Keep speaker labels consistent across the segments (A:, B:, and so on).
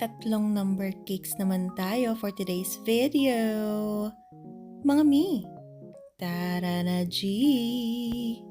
A: Tatlong number cakes naman tayo for today's video. Mga mi, tara na G!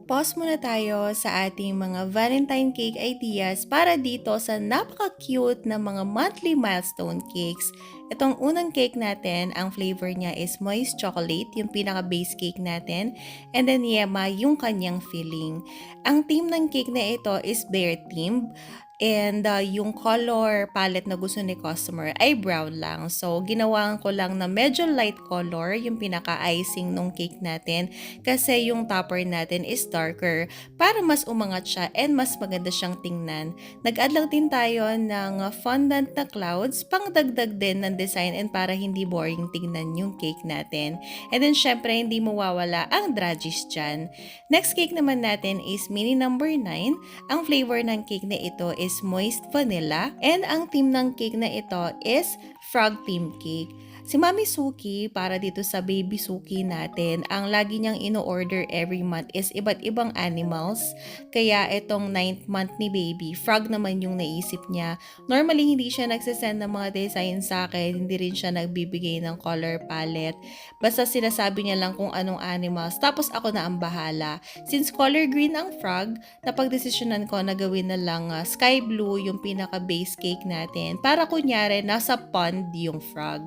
A: Pause muna tayo sa ating mga Valentine cake ideas para dito sa napaka-cute na mga monthly milestone cakes. Itong unang cake natin, ang flavor niya is moist chocolate, yung pinaka-base cake natin. And then yema, yung kanyang filling. Ang theme ng cake na ito is bear theme. And yung color palette na gusto ni customer ay brown lang. So, ginawa ko lang na medyo light color yung pinaka-icing ng cake natin kasi yung topper natin is darker para mas umangat siya and mas maganda siyang tingnan. Nag-add lang din tayo ng fondant na clouds pang dagdag din ng design and para hindi boring tingnan yung cake natin. And then, syempre, hindi mawawala ang dragis dyan. Next cake naman natin is mini number 9. Ang flavor ng cake na ito is moist vanilla and ang theme ng cake na ito is frog theme cake. Si Mami Suki, para dito sa baby Suki natin, ang lagi niyang ino-order every month is iba't ibang animals. Kaya itong 9th month ni baby, frog naman yung naisip niya. Normally, hindi siya nagsasend ng mga design sa akin, hindi rin siya nagbibigay ng color palette. Basta sinasabi niya lang kung anong animals, tapos ako na ang bahala. Since color green ang frog, napagdesisyonan ko na gawin na lang sky blue yung pinaka-base cake natin para kunyari nasa pond yung frog.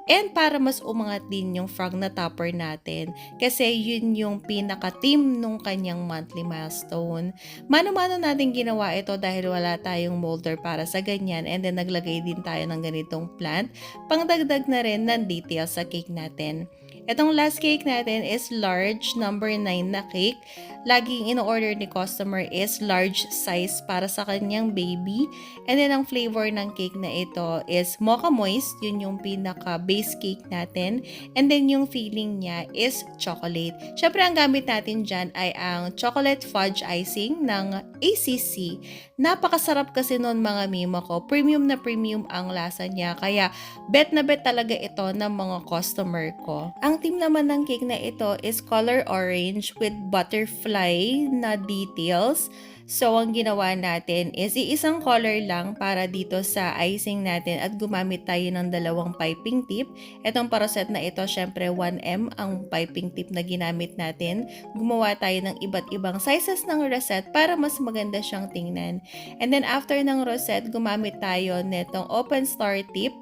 A: And para mas umangat din yung frog na topper natin kasi yun yung pinaka-theme nung kanyang monthly milestone. Mano-mano natin ginawa ito dahil wala tayong molder para sa ganyan and then naglagay din tayo ng ganitong plant pangdagdag na rin ng details sa cake natin. Itong last cake natin is large number 9 na cake. Laging in-order ni customer is large size para sa kanyang baby. And then ang flavor ng cake na ito is mocha moist. Yun yung pinaka-base cake natin. And then yung filling niya is chocolate. Syempre ang gamit natin dyan ay ang chocolate fudge icing ng ACC. Napakasarap kasi nun mga mimo ko. Premium na premium ang lasa niya. Kaya bet na bet talaga ito ng mga customer ko. Ang theme naman ng cake na ito is color orange with butterfly na details. So, ang ginawa natin is iisang color lang para dito sa icing natin at gumamit tayo ng dalawang piping tip. Itong paraset na ito, syempre 1M ang piping tip na ginamit natin. Gumawa tayo ng iba't ibang sizes ng rosette para mas maganda siyang tingnan. And then after ng rosette, gumamit tayo nitong open star tip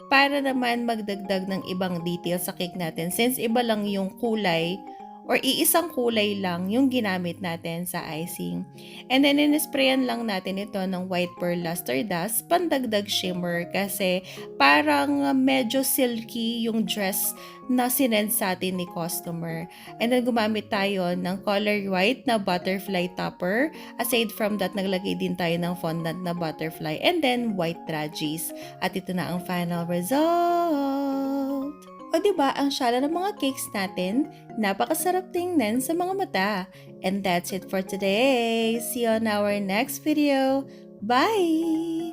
A: para naman magdagdag ng ibang details sa cake natin since iba lang yung kulay or iisang kulay lang yung ginamit natin sa icing. And then, in-sprayan lang natin ito ng white pearl luster dust, pandagdag shimmer kasi parang medyo silky yung dress na sinend sa atin ni customer. And then, gumamit tayo ng color white na butterfly topper. Aside from that, naglagay din tayo ng fondant na butterfly and then white dragis. At ito na ang final result! O diba, ang syala ng mga cakes natin, napakasarap tingnan sa mga mata. And that's it for today. See you on our next video. Bye!